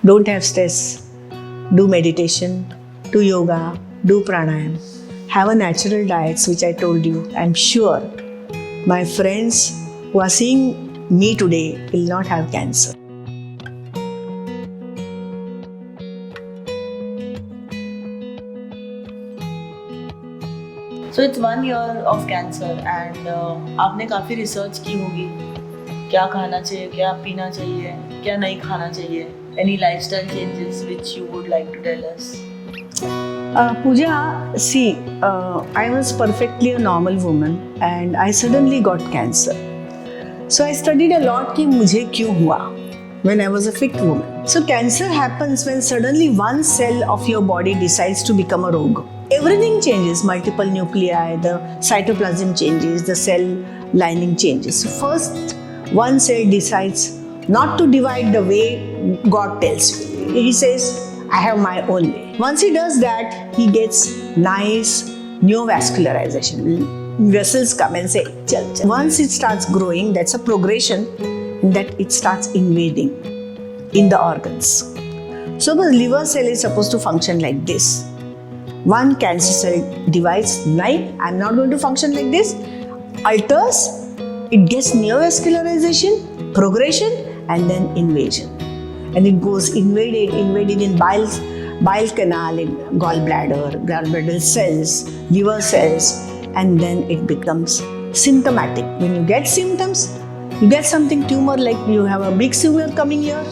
Don't have stress. Do meditation, do yoga, do pranayam. Have a natural diet, which I told you. I'm sure my friends who are seeing me today will not have cancer. So it's 1 year of cancer and आपने काफ़ी research की होगी क्या खाना चाहिए, क्या पीना चाहिए, क्या नहीं खाना चाहिए. Any lifestyle changes which you would like to tell us? Pooja, see, I was perfectly a normal woman and I suddenly got cancer. So I studied a lot कि मुझे क्यों हुआ when I was a fit woman. So cancer happens when suddenly one cell of your body decides to become a rogue. Everything changes, multiple nuclei, the cytoplasm changes, the cell lining changes. So first, one cell decides not to divide the way God tells you. He says, I have my own way. Once he does that, he gets nice neovascularization. Vessels come and say, chal, chal. Once it starts growing, that's a progression that it starts invading in the organs. So the liver cell is supposed to function like this. One cancer cell divides, like, I'm not going to function like this, alters, it gets neovascularization, progression, and then invasion. And it goes invaded in bile canal, in gallbladder cells, liver cells, and then it becomes symptomatic. When you get symptoms, you get something tumor, like you have a big tumor coming here,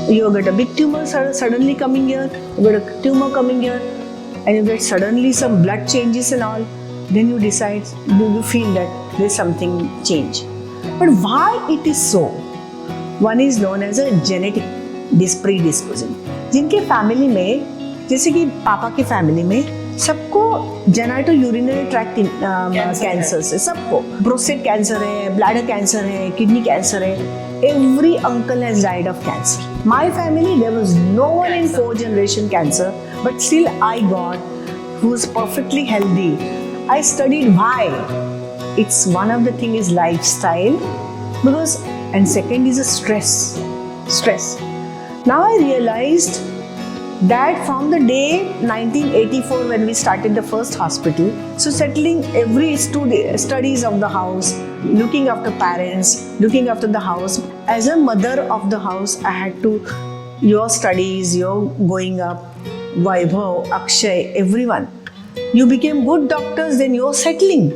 you get a big tumor suddenly coming here, you get a tumor coming here, and you get suddenly some blood changes and all, then you decide, you feel that there's something change. But why it is so? One is known as a genetic predisposition. जिनके family में, जैसे कि पापा की family में सबको genito urinary tract cancer से, सबको प्रोस्टेट कैंसर है, ब्लैडर कैंसर है, किडनी कैंसर है. Every uncle has died of cancer. My family, there was no one in 4th generation cancer, but still I got, who was perfectly healthy. I studied why. It's one of the thing is lifestyle, because, and second is a stress. Now I realized that from the day 1984 when we started the first hospital, so settling every studies of the house, looking after parents, looking after the house. As a mother of the house, I had to, your studies, your going up, Vaibhav, Akshay, everyone. You became good doctors, then you're settling.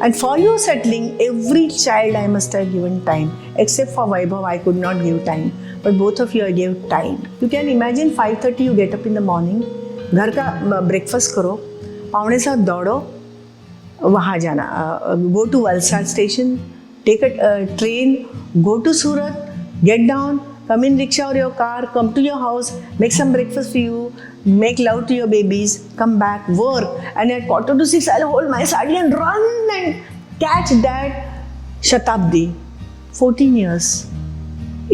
And for your settling, every child I must have given time. Except for Vaibhav, I could not give time. But both of you I gave time. You can imagine 5:30 you get up in the morning, घर का breakfast करो, 6:45 दौड़ो, वहाँ जाना, go to Valsad station, take a train, go to Surat, get down, come in rickshaw or your car, come to your house, make some breakfast for you, make love to your babies, come back, work, and at 5:45 I'll hold my sari and run and catch that Shatabdi. 14 years.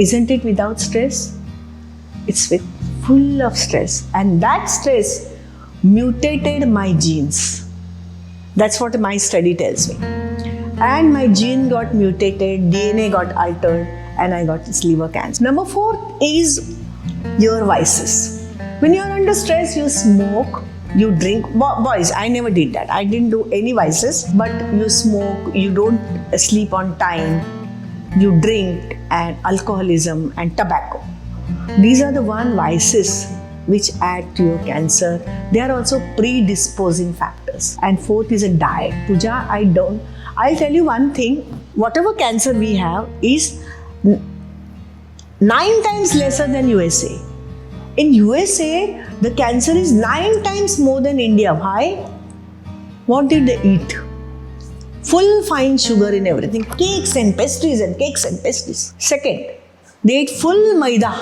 Isn't it without stress? It's full of stress, and that stress mutated my genes. That's what my study tells me. And my gene got mutated, DNA got altered, and I got this liver cancer. Number 4 is your vices. When you're under stress, you smoke, you drink. Boys, I never did that. I didn't do any vices, but you smoke, you don't sleep on time, you drink, and alcoholism and tobacco. These are the vices which add to your cancer. They are also predisposing factors. And 4th is a diet. Pooja, I'll tell you one thing. Whatever cancer we have is 9 times lesser than USA. In USA, the cancer is 9 times more than India. Why? What did they eat? Full fine sugar in everything, cakes and pastries and cakes and pastries. Second, they ate full maida,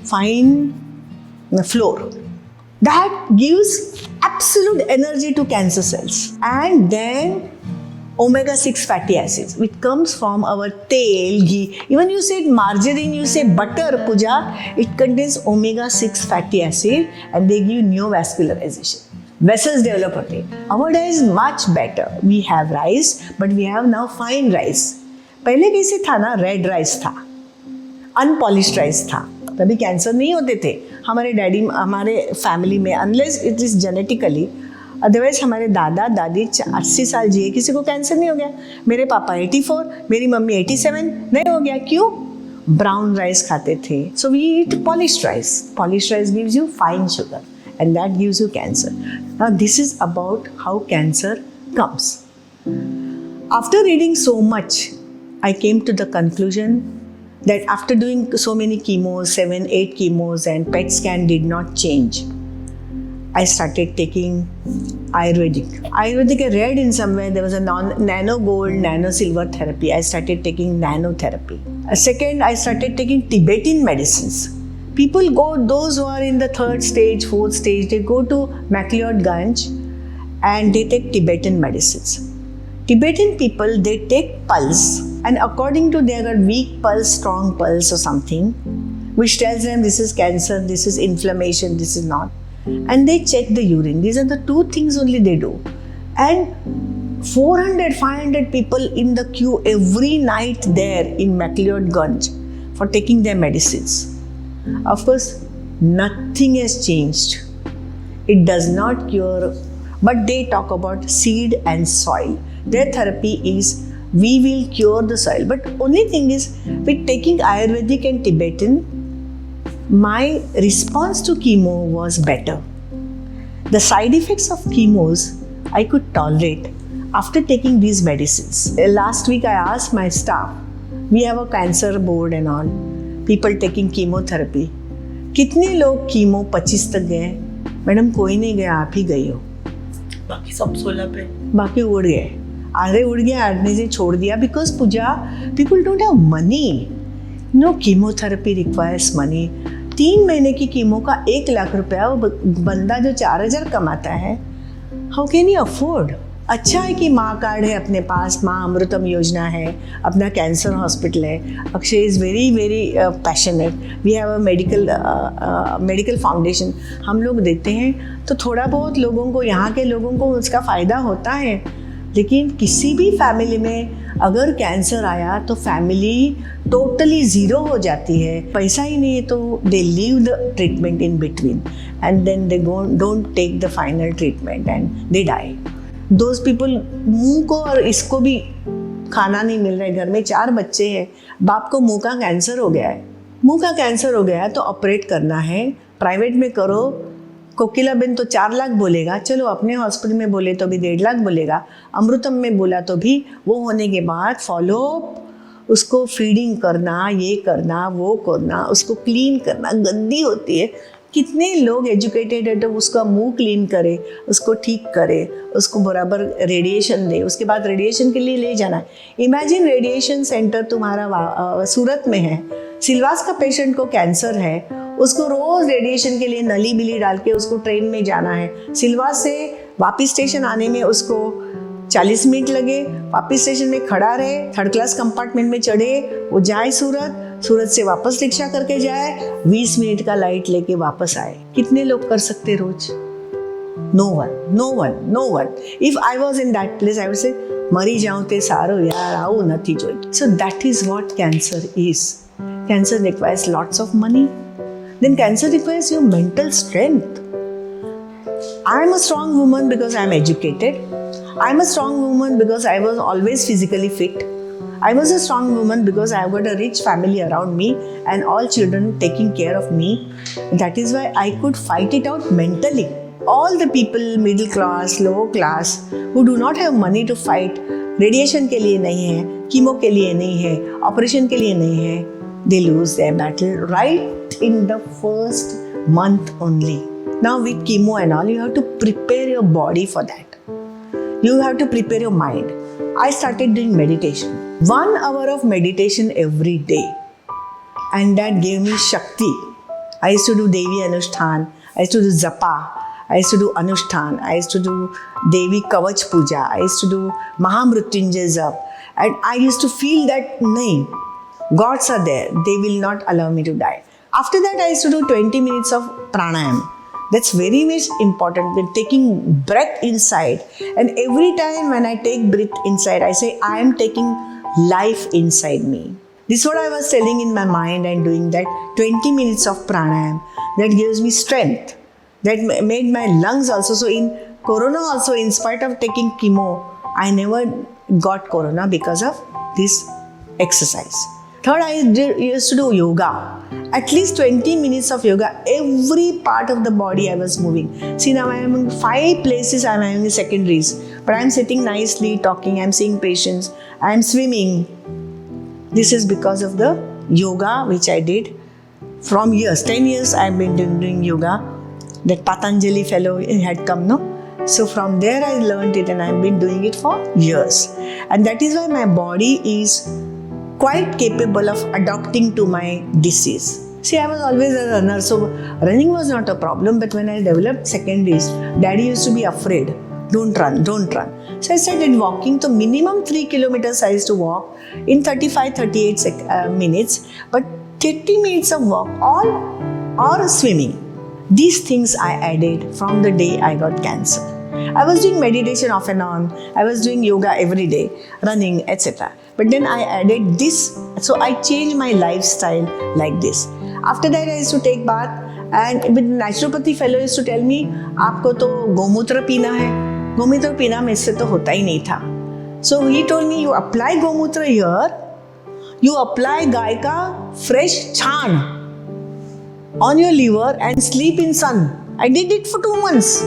fine flour. That gives absolute energy to cancer cells. And then omega-6 fatty acids, which comes from our tail, ghee. Even you say margarine, you say butter, Pooja, it contains omega-6 fatty acid and they give neovascularization. Vessels develop again. Our diet is much better. We have rice, but we have now fine rice. पहले कैसे था ना, red rice था, unpolished rice था, तभी cancer नहीं होते थे हमारे डैडी हमारे फैमिली में, unless it is genetically. Otherwise हमारे दादा दादी 80 साल जिए, किसी को कैंसर नहीं हो गया। मेरे पापा 84, मेरी मम्मी 87, नहीं हो गया। क्यों? ब्राउन राइस खाते थे। So we eat polished rice. Polished rice gives you fine sugar and that gives you cancer. Now this is about how cancer comes. After reading so much, I came to the conclusion that after doing so many chemos, 7-8 chemos and PET scan did not change, I started taking Ayurvedic. Ayurvedic, I read in somewhere there was a nano gold, nano silver therapy. I started taking nanotherapy. Second, I started taking Tibetan medicines. People go, those who are in the 3rd stage, 4th stage, they go to McLeod-Ganj and they take Tibetan medicines. Tibetan people, they take pulse, and according to their weak pulse, strong pulse or something, which tells them this is cancer, this is inflammation, this is not. And they check the urine. These are the 2 things only they do. And 400, 500 people in the queue every night there in McLeod-Ganj for taking their medicines. Of course, nothing has changed. It does not cure, but they talk about seed and soil. Their therapy is we will cure the soil. But only thing is, with taking Ayurvedic and Tibetan, my response to chemo was better. The side effects of chemos I could tolerate after taking these medicines. Last week I asked my staff, we have a cancer board and all, people taking chemotherapy. कितने लोग chemo 25 तक गए? Madam कोई नहीं गया, आप ही गई हो। बाकी सब 16 पे, बाकी उड़ गए, आधे उड़ गए, आधे से छोड़ दिया। Because Pooja, people don't have money. No, chemotherapy requires money. 3 महीने की कीमो का 1 लाख रुपया, वो बंदा जो 4000 कमाता है, हाउ कैन यू अफोर्ड? अच्छा है कि माँ कार्ड है अपने पास, माँ अमृतम योजना है, अपना कैंसर हॉस्पिटल है। Akshay is very very passionate. We have a medical foundation, हम लोग देते हैं, तो थोड़ा बहुत लोगों को, यहाँ के लोगों को उसका फ़ायदा होता है। लेकिन किसी भी फैमिली में अगर कैंसर आया तो फैमिली टोटली ज़ीरो हो जाती है। पैसा ही नहीं है तो they leave the treatment in between and then they don't take the final treatment and they die. Those people, मुंह को और इसको भी खाना नहीं मिल रहा है। घर में 4 बच्चे हैं, बाप को मुंह का कैंसर हो गया है। मुंह का कैंसर हो गया है तो ऑपरेट करना है, प्राइवेट में करो। कोकिला बेन तो 4 लाख बोलेगा, चलो अपने हॉस्पिटल में बोले तो भी 1.5 लाख बोलेगा, अमृतम में बोला तो भी। वो होने के बाद फॉलो, उसको फीडिंग करना, ये करना, वो करना, उसको क्लीन करना, गंदी होती है। कितने लोग एजुकेटेड है तो उसका मुंह क्लीन करे, उसको ठीक करे, उसको बराबर रेडिएशन दे, उसके बाद रेडिएशन के लिए ले जाना है। इमेजिन रेडिएशन सेंटर तुम्हारा सूरत में है, सिलवास का पेशेंट को कैंसर है, उसको रोज़ रेडिएशन के लिए नली बिली डाल के उसको ट्रेन में जाना है। सिलवास से वापस स्टेशन आने में उसको 40 मिनट लगे, वापस स्टेशन में खड़ा रहे, 3rd क्लास कंपार्टमेंट में चढ़े, वो जाए सूरत, सूरत से वापस रिक्शा करके जाए, 20 मिनट का लाइट लेके वापस आए। कितने लोग कर सकते रोज? No one. If I was in that place I would say मरी जाऊं ते सारो यार, आવું નથી જોઈતું. So that is what cancer is. Cancer requires lots of money. Then cancer requires your mental strength. I am a strong woman because I am educated. I am a strong woman because I was always physically fit. I was a strong woman because I have got a rich family around me and all children taking care of me. That is why I could fight it out mentally. All the people, middle class, low class, who do not have money to fight, radiation के लिए नहीं है, chemo के लिए नहीं है, operation के लिए नहीं है, they lose their battle right in the first month only. Now with chemo and all, you have to prepare your body for that. You have to prepare your mind. I started doing meditation. 1 hour of meditation every day. And that gave me Shakti. I used to do Devi Anushthan. I used to do Japa. I used to do Anushthan. I used to do Devi Kavach Puja. I used to do Mahamrutyunjay Jap. And I used to feel that, nahin, gods are there. They will not allow me to die. After that, I used to do 20 minutes of pranayam. That's very much important. We're taking breath inside. And every time when I take breath inside, I say, I am taking life inside me. This is what I was telling in my mind and doing that 20 minutes of pranayam that gives me strength, that made my lungs also. So in corona also, in spite of taking chemo, I never got corona because of this exercise. Third, I used to do yoga. At least 20 minutes of yoga. Every part of the body I was moving. See, now I am in 5 places I am having secondaries. But I am sitting nicely, talking, I am seeing patients, I am swimming. This is because of the yoga which I did from years. 10 years I have been doing yoga. That Patanjali fellow had come, no? So from there I learned it and I have been doing it for years. And that is why my body is quite capable of adapting to my disease. See, I was always a runner, so running was not a problem. But when I developed secondaries, Daddy used to be afraid. Don't run, don't run. So I started walking. So minimum 3 kilometers I used to walk in 35-38 minutes. But 30 minutes of walk or swimming. These things I added from the day I got cancer. I was doing meditation off and on. I was doing yoga every day, running, etc. But then I added this. So I changed my lifestyle like this. After that, I used to take bath. And the naturopathy fellow used to tell me, आपको तो गोमूत्र पीना है. गोमूत्र पीना में इससे तो होता ही नहीं था. So he told me, you apply गोमूत्र here. You apply गाय का fresh छान on your liver and sleep in sun. I did it for 2 months.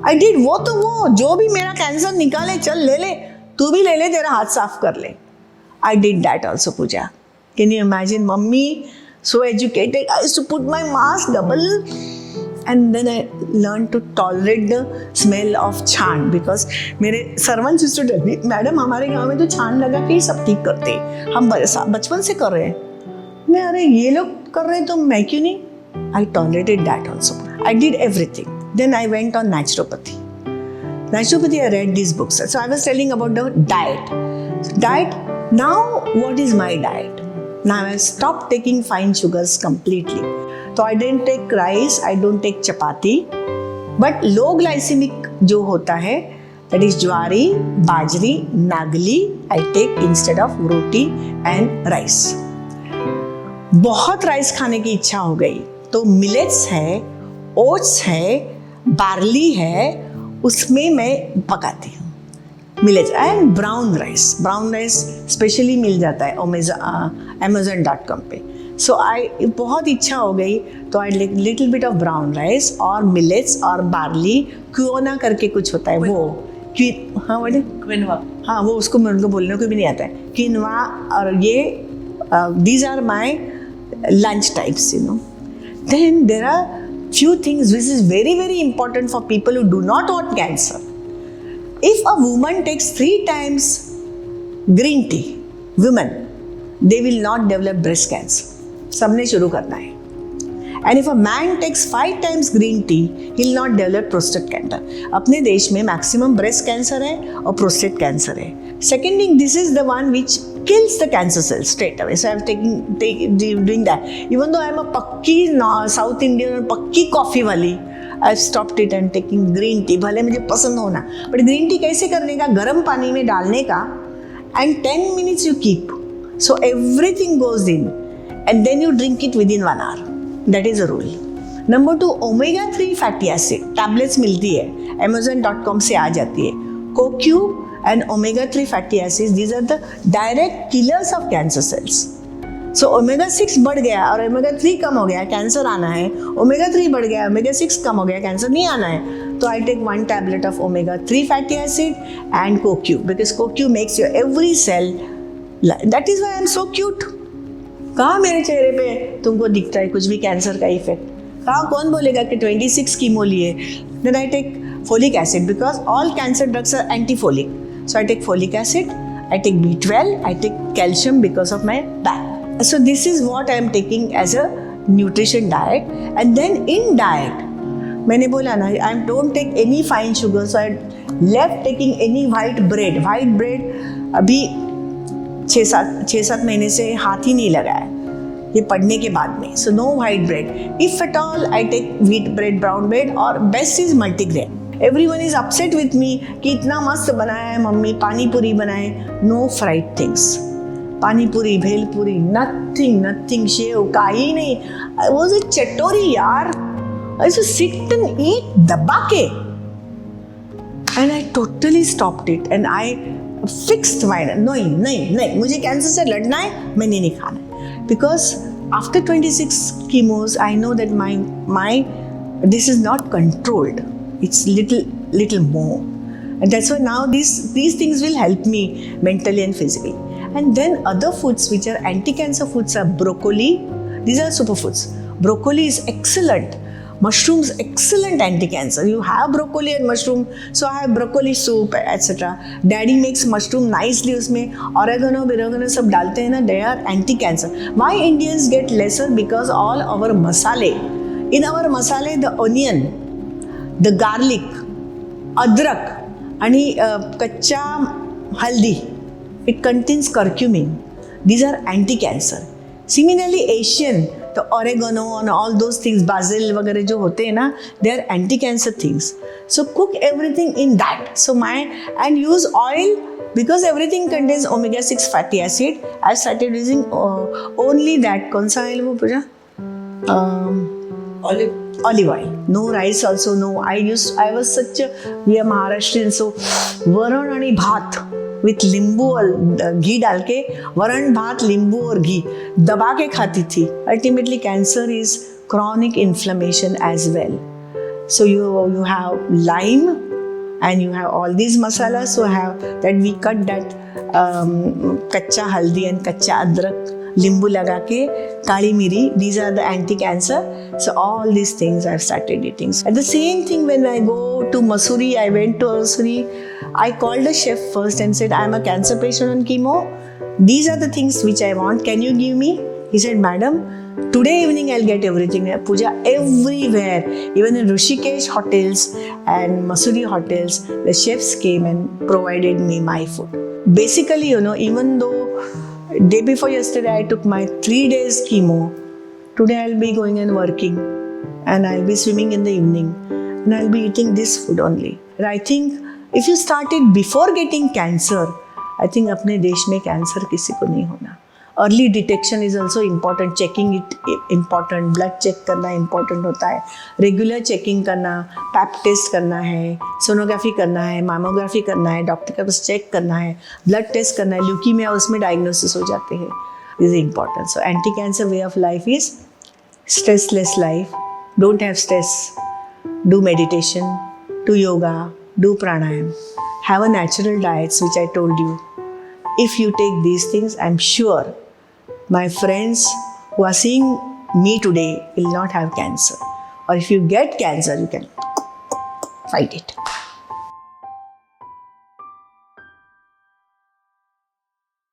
I did वो जो भी मेरा कैंसर निकाले चल ले ले, तू भी ले ले, तेरा हाथ साफ कर ले. I did that also, Pooja. Can you imagine? Mummy, so educated. I used to put my mask double, and then I learned to tolerate the smell of छान because मेरे servants used to tell me, madam हमारे गांव में तो छान लगा के ही सब ठीक करते हैं. हम बचपन से कर रहे हैं. मैं अरे ये लोग कर रहे हैं तो मैं क्यों नहीं? I tolerated that also. I did everything. Then I went on naturopathy. Naturopathy, I read these books. So I was telling about the diet. So diet, now what is my diet? Now I stopped taking fine sugars completely. So I didn't take rice, I don't take chapati. But low glycemic जो होता है, that is ज्वारी, बाजरी, नागली, I take instead of roti and rice. बहुत rice खाने की इच्छा हो गई तो मिलेट्स है, ओट्स है, बार्ली है, उसमें मैं पकाती हूँ. Millets and brown rice specially मिल जाता है Amazon.com पे. सो आई बहुत इच्छा हो गई तो I little bit of brown rice और मिलेट्स और बार्ली, क्विनोआ करके कुछ होता है वो क्विनोआ, हाँ वो उसको मेरे को बोलने को भी नहीं आता है, क्विनोआ. और ये these are my lunch types, you know. Then there are few things which is very, very important for people who do not want cancer. If a woman takes 3 times green tea, women, they will not develop breast cancer. सबने शुरू करना है. And if a man takes 5 times green tea, he will not develop prostate cancer. अपने देश में maximum breast cancer है और prostate cancer है. Second thing, this is the one which kills the cancer cells straight away. So I am doing that. Even though I am a पक्की South Indian और पक्की coffee वाली, I have stopped it and taking green tea. भले मुझे पसंद हो ना, but green tea कैसे करने का? गर्म पानी में डालने का and 10 minutes you keep. So everything goes in and then you drink it within 1 hour. That is a rule. Number 2, omega-3 fatty acid tablets मिलती है, Amazon.com से आ जाती है. CoQ and omega-3 fatty acids, these are the direct killers of cancer cells. So omega-6 बढ़ गया और omega-3 कम हो गया, कैंसर आना है. omega-3 बढ़ गया, omega-6 कम हो गया, कैंसर नहीं आना है. तो I take 1 tablet of omega-3 fatty acid and CoQ because CoQ makes your every cell. That is why I am so cute. कहाँ मेरे चेहरे पे तुमको दिखता है कुछ भी कैंसर का इफेक्ट? कहाँ कौन बोलेगा कि 26 कीमो लिए? Then I take folic acid because all cancer drugs are antifolic. So I take folic acid, I take B12, I take calcium because of my back. So this is what I am taking as a nutrition diet. And then in diet, मैंने बोला ना, I don't take any fine sugar. So I left taking any white bread. White bread अभी 6-7 महीने से हाथ ही नहीं लगाया, ये पढ़ने के बाद में. So no white bread. If at all I take wheat bread, brown bread, और best is multigrain. Everyone is upset with me कि इतना मस्त बनाया है मम्मी, पानी पूरी बनाए. No fried things. Panipuri bhelpuri, nothing, sev, काही नाही. I was a चटोरी यार. I used to sit and eat दबा के. And I totally stopped it and I fixed my नहीं मुझे कैंसर से लड़ना है, मैंने नहीं खाना है. Because after 26 chemos I know that my this is not controlled. It's little more. And that's why now these things will help me mentally and physically. And then other foods which are anti-cancer foods are broccoli. These are superfoods. Broccoli is excellent. Mushrooms, excellent anti-cancer. You have broccoli and mushroom, so I have broccoli soup, etc. Daddy makes mushroom nicely. उसमें oregano सब डालते हैं ना. They are anti-cancer. Why Indians get lesser? Because all our masale. In our masale, the onion, the garlic, adrak, आणि कच्चा हल्दी. It contains curcumin. These are anti-cancer. Similarly, Asian, the oregano and all those things, basil वगैरह जो होते हैं ना, they are anti-cancer things. So cook everything in that. And use oil because everything contains omega-6 fatty acid. I started using only that. कौन सा oil वो पूजा? Olive oil. No rice also, no. I was such a, we are Maharashtrian, so वरण आणि भात with नींबू और घी डाल के, वरण भात नींबू और घी दबा के खाती थी. Ultimately cancer is chronic inflammation as well. So you have lime and you have all these masalas. So have that we cut that कच्चा हल्दी and कच्चा अदरक, नींबू लगा के, काली मिरी. These are the anti-cancer. So all these things I've started eating. And the same thing when I go to Mussoorie, I went to Mussoorie. I called the chef first and said, I'm a cancer patient on chemo. These are the things which I want. Can you give me? He said, madam, today evening I'll get everything. Puja, everywhere, even in Rishikesh hotels and Mussoorie hotels, the chefs came and provided me my food. Basically, even though day before yesterday I took my 3 days chemo, today I'll be going and working and I'll be swimming in the evening and I'll be eating this food only. And I think if you started before getting cancer, I think अपने देश में cancer किसी को नहीं होना. Early detection is also important. Checking it important. Blood check करना important होता है. Regular checking करना, pap test करना है, sonography करना है, mammography करना है, डॉक्टर का पास चेक करना है, blood test करना है, leukemia उसमें diagnosis हो जाते हैं. This is important. So anti-cancer way of life is stressless life. Don't have stress. Do meditation. Do yoga. Do pranayam. Have a natural diet, which I told you. If you take these things, I'm sure my friends who are seeing me today will not have cancer. Or if you get cancer, you can fight it.